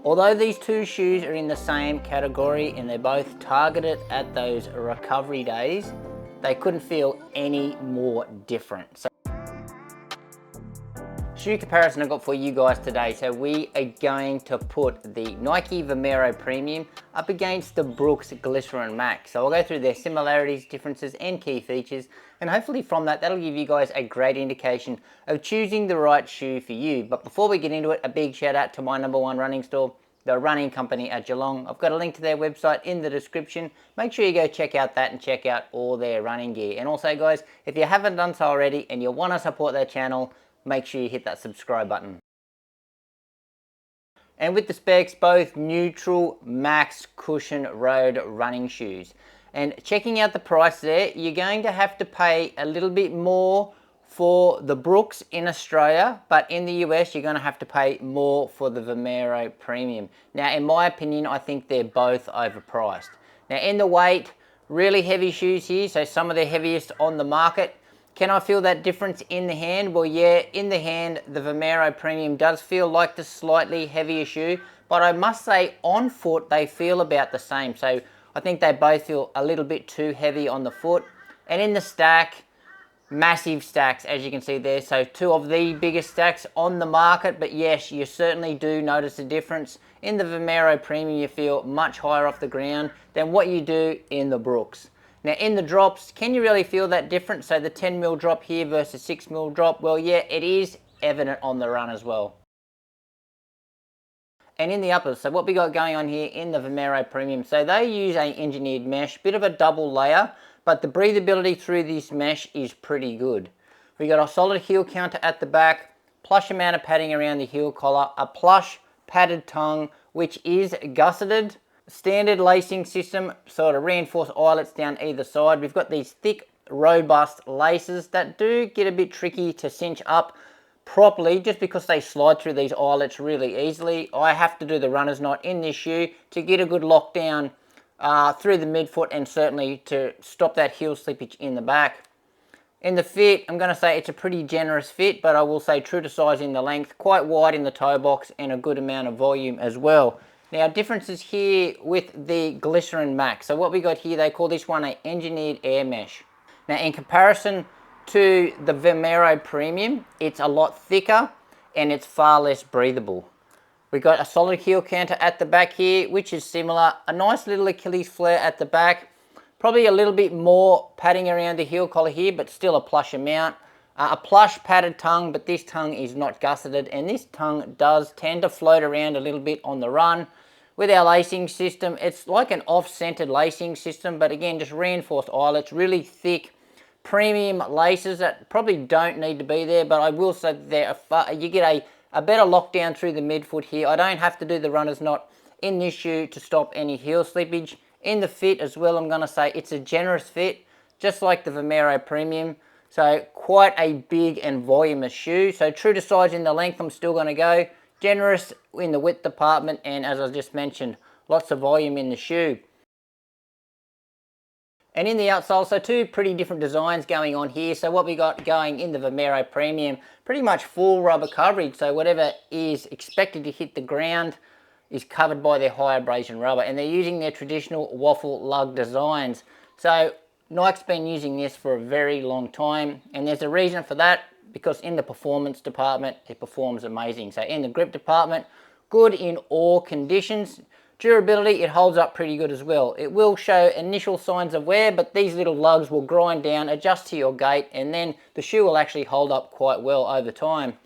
Although these two shoes are in the same category and they're both targeted at those recovery days, they couldn't feel any more different. So, shoe comparison I've got for you guys today. So we are going to put the Nike Vomero Premium up against the Brooks Glycerin Max. So I'll go through their similarities, differences and key features, and hopefully from that'll give you guys a great indication of choosing the right shoe for you. But before we get into it, a big shout out to my #1 running store, the Running Company at Geelong. I've got a link to their website in the description. Make sure you go check out that and check out all their running gear. And also guys, if you haven't done so already and you want to support their channel, make sure you hit that subscribe button. And with the specs, both neutral max cushion road running shoes. And checking out the price there, you're going to have to pay a little bit more for the Brooks in Australia, but in the US you're going to have to pay more for the Vomero Premium. Now in my opinion, I think they're both overpriced. Now in the weight, really heavy shoes here, so some of the heaviest on the market. Can I feel that difference in the hand? Well, yeah, in the hand, the Vomero Premium does feel like the slightly heavier shoe, but I must say on foot, they feel about the same. So I think they both feel a little bit too heavy on the foot. And in the stack, massive stacks, as you can see there. So two of the biggest stacks on the market, but yes, you certainly do notice a difference. In the Vomero Premium, you feel much higher off the ground than what you do in the Brooks. Now in the drops, can you really feel that difference? So the 10mm drop here versus 6mm drop, well yeah, it is evident on the run as well. And in the uppers, so what we got going on here in the Vomero Premium, so they use a engineered mesh, bit of a double layer, but the breathability through this mesh is pretty good. We got a solid heel counter at the back, plush amount of padding around the heel collar, a plush padded tongue, which is gusseted. Standard lacing system, sort of reinforced eyelets down either side. We've got these thick, robust laces that do get a bit tricky to cinch up properly just because they slide through these eyelets really easily. I have to do the runner's knot in this shoe to get a good lockdown through the midfoot and certainly to stop that heel slippage in the back. In the fit, I'm going to say it's a pretty generous fit, but I will say true to size in the length, quite wide in the toe box and a good amount of volume as well. Now differences here with the Glycerin Max. So what we got here, they call this one an engineered air mesh. Now in comparison to the Vomero Premium, it's a lot thicker and it's far less breathable. We got a solid heel counter at the back here, which is similar. A nice little Achilles flare at the back. Probably a little bit more padding around the heel collar here, but still a plush amount. A plush padded tongue, but this tongue is not gusseted, and this tongue does tend to float around a little bit on the run. With our lacing system, it's like an off-centered lacing system, but again, just reinforced eyelets, really thick, premium laces that probably don't need to be there, but I will say that you get a better lockdown through the midfoot here. I don't have to do the runner's knot in this shoe to stop any heel slippage. In the fit as well, I'm going to say it's a generous fit, just like the Vomero Premium. So quite a big and voluminous shoe. So true to size in the length, I'm still going to go. Generous in the width department, and as I just mentioned, lots of volume in the shoe. And in the outsole, so two pretty different designs going on here. So what we got going in the Vomero Premium, pretty much full rubber coverage. So whatever is expected to hit the ground is covered by their high abrasion rubber, and they're using their traditional waffle lug designs. So Nike's been using this for a very long time, and there's a reason for that, because in the performance department, it performs amazing. So in the grip department, good in all conditions. Durability, it holds up pretty good as well. It will show initial signs of wear, but these little lugs will grind down, adjust to your gait, and then the shoe will actually hold up quite well over time.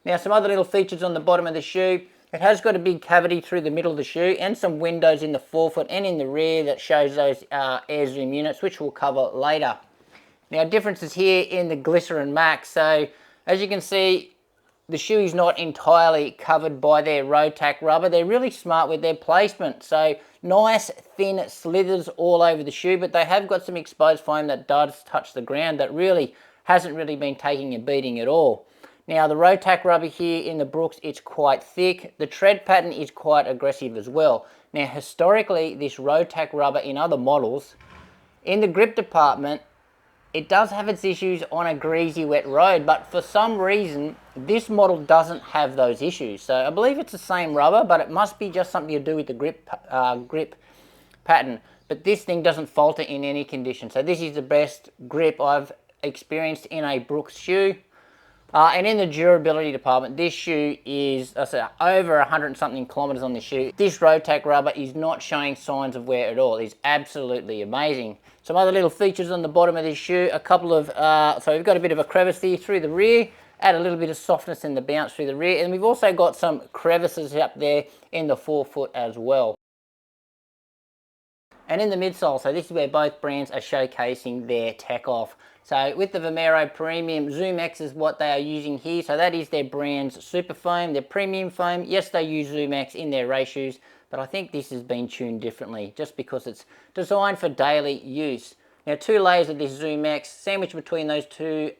Now some other little features on the bottom of the shoe. It has got a big cavity through the middle of the shoe and some windows in the forefoot and in the rear that shows those air zoom units, which we'll cover later. Now differences here in the Glycerin Max. So as you can see, the shoe is not entirely covered by their Rotac rubber. They're really smart with their placement. So nice thin slithers all over the shoe, but they have got some exposed foam that does touch the ground that really hasn't been taking a beating at all. Now the Rotac rubber here in the Brooks, it's quite thick. The tread pattern is quite aggressive as well. Now historically, this Rotac rubber in other models, in the grip department, it does have its issues on a greasy, wet road, but for some reason, this model doesn't have those issues. So I believe it's the same rubber, but it must be just something to do with the grip pattern. But this thing doesn't falter in any condition. So this is the best grip I've experienced in a Brooks shoe. And in the durability department, this shoe is, I say, over 100 and something kilometers on this shoe. This Road Tack rubber is not showing signs of wear at all. It's absolutely amazing. Some other little features on the bottom of this shoe, a couple of, so we've got a bit of a crevice here through the rear, add a little bit of softness in the bounce through the rear, and we've also got some crevices up there in the forefoot as well. And in the midsole, so this is where both brands are showcasing their tech off. So with the Vomero Premium, Zoom X is what they are using here. So that is their brand's super foam, their premium foam. Yes, they use Zoom X in their race shoes, but I think this has been tuned differently just because it's designed for daily use. Now, 2 layers of this Zoom X, sandwiched between those 2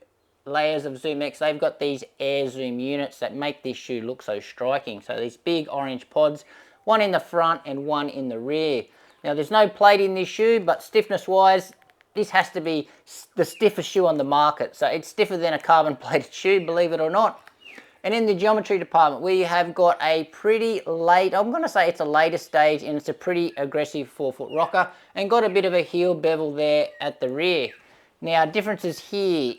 layers of Zoom X, they've got these air zoom units that make this shoe look so striking. So these big orange pods, one in the front and one in the rear. Now, there's no plate in this shoe, but stiffness-wise, this has to be the stiffest shoe on the market. So it's stiffer than a carbon-plated shoe, believe it or not. And in the geometry department, we have got a pretty late, I'm going to say it's a later stage, and it's a pretty aggressive forefoot rocker, and got a bit of a heel bevel there at the rear. Now, differences here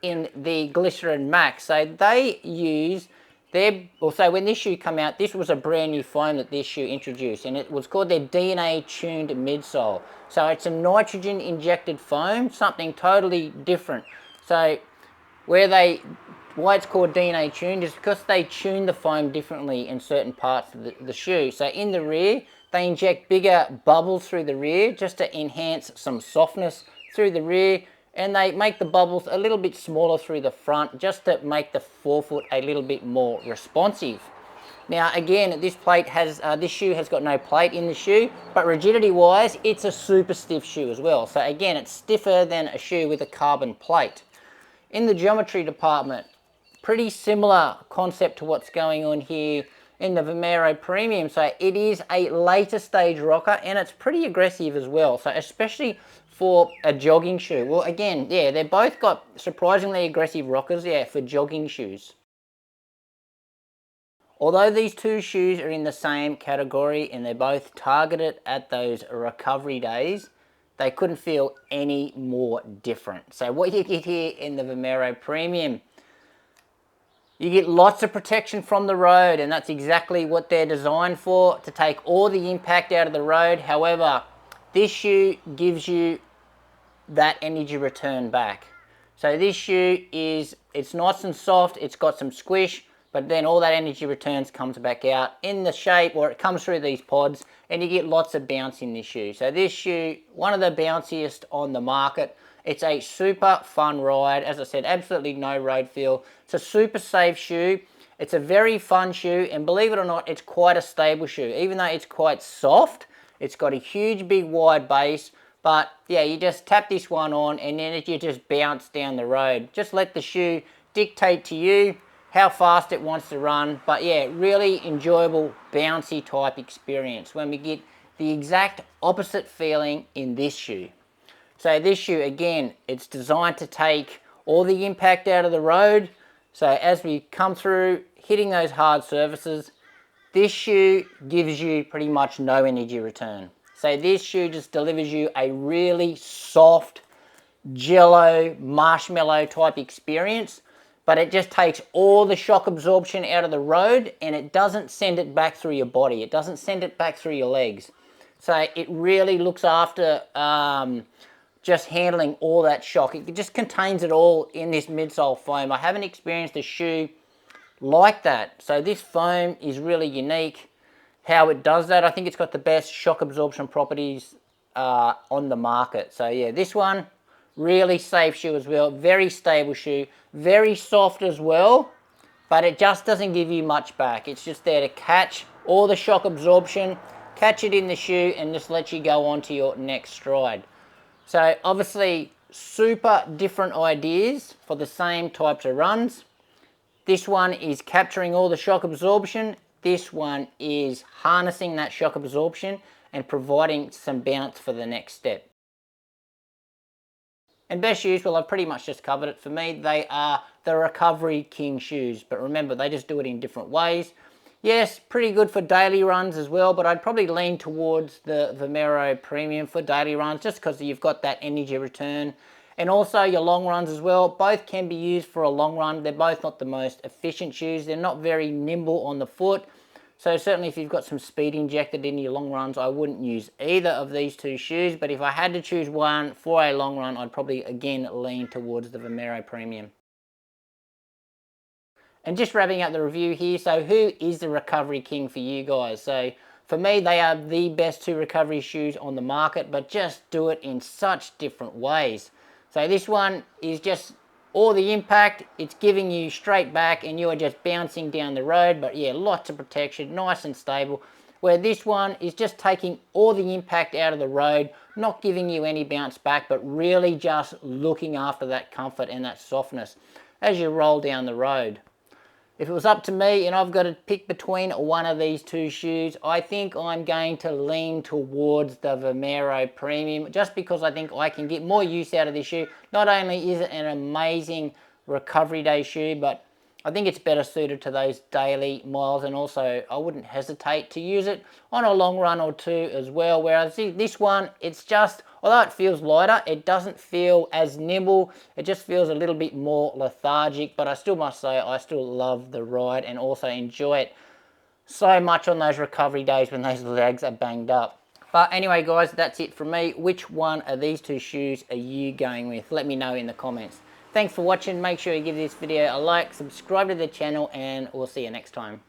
in the Glycerin Max. So they use so when this shoe came out, this was a brand new foam that this shoe introduced, and it was called their DNA tuned midsole. So it's a nitrogen injected foam, something totally different. So why it's called DNA tuned is because they tune the foam differently in certain parts of the shoe. So in the rear, they inject bigger bubbles through the rear just to enhance some softness through the rear, and they make the bubbles a little bit smaller through the front just to make the forefoot a little bit more responsive. Now again, this shoe has got no plate in the shoe, but rigidity wise, it's a super stiff shoe as well. So again, it's stiffer than a shoe with a carbon plate. In the geometry department, pretty similar concept to what's going on here in the Vomero Premium. So it is a later stage rocker, and it's pretty aggressive as well. So especially for a jogging shoe. Well, again, yeah, they've both got surprisingly aggressive rockers, yeah, for jogging shoes. Although these 2 shoes are in the same category and they're both targeted at those recovery days, they couldn't feel any more different. So what you get here in the Vomero Premium, you get lots of protection from the road, and that's exactly what they're designed for, to take all the impact out of the road. However, this shoe gives you that energy return back. So this shoe it's nice and soft, it's got some squish, but then all that energy returns comes back out in the shape, or it comes through these pods, and you get lots of bounce in this shoe. So this shoe, one of the bounciest on the market. It's a super fun ride. As I said, absolutely no road feel. It's a super safe shoe. It's a very fun shoe, and believe it or not, it's quite a stable shoe. Even though it's quite soft, it's got a huge, big, wide base. But yeah, you just tap this one on, and then you just bounce down the road. Just let the shoe dictate to you how fast it wants to run. But yeah, really enjoyable, bouncy type experience when we get the exact opposite feeling in this shoe. So this shoe, again, it's designed to take all the impact out of the road. So as we come through, hitting those hard surfaces, this shoe gives you pretty much no energy return. So this shoe just delivers you a really soft, jello, marshmallow type experience, but it just takes all the shock absorption out of the road, and it doesn't send it back through your body. It doesn't send it back through your legs. So it really looks after just handling all that shock. It just contains it all in this midsole foam. I haven't experienced a shoe like that. So this foam is really unique. How it does that, I think it's got the best shock absorption properties on the market. So yeah, this one, really safe shoe as well. Very stable shoe. Very soft as well, but it just doesn't give you much back. It's just there to catch all the shock absorption, catch it in the shoe, and just let you go on to your next stride. So obviously, super different ideas for the same types of runs. This one is capturing all the shock absorption. This one is harnessing that shock absorption and providing some bounce for the next step. And best shoes, well, I've pretty much just covered it. For me, they are the Recovery King shoes. But remember, they just do it in different ways. Yes, pretty good for daily runs as well, but I'd probably lean towards the Vomero Premium for daily runs just because you've got that energy return. And also your long runs as well. Both can be used for a long run. They're both not the most efficient shoes. They're not very nimble on the foot. So certainly if you've got some speed injected in your long runs, I wouldn't use either of these two shoes. But if I had to choose one for a long run, I'd probably, again, lean towards the Vomero Premium. And just wrapping up the review here, so who is the Recovery King for you guys? So for me, they are the best two recovery shoes on the market, but just do it in such different ways. So this one is just all the impact, it's giving you straight back and you are just bouncing down the road, but yeah, lots of protection, nice and stable. Where this one is just taking all the impact out of the road, not giving you any bounce back, but really just looking after that comfort and that softness as you roll down the road. If it was up to me and I've got to pick between one of these two shoes, I think I'm going to lean towards the Vomero Premium just because I think I can get more use out of this shoe. Not only is it an amazing recovery day shoe, but I think it's better suited to those daily miles, and also I wouldn't hesitate to use it on a long run or two as well. Whereas this one, it's just, although it feels lighter, it doesn't feel as nimble. It just feels a little bit more lethargic, but I still must say I still love the ride and also enjoy it so much on those recovery days when those legs are banged up. But anyway guys, that's it from me. Which one of these two shoes are you going with? Let me know in the comments. Thanks for watching. Make sure you give this video a like, subscribe to the channel, and we'll see you next time.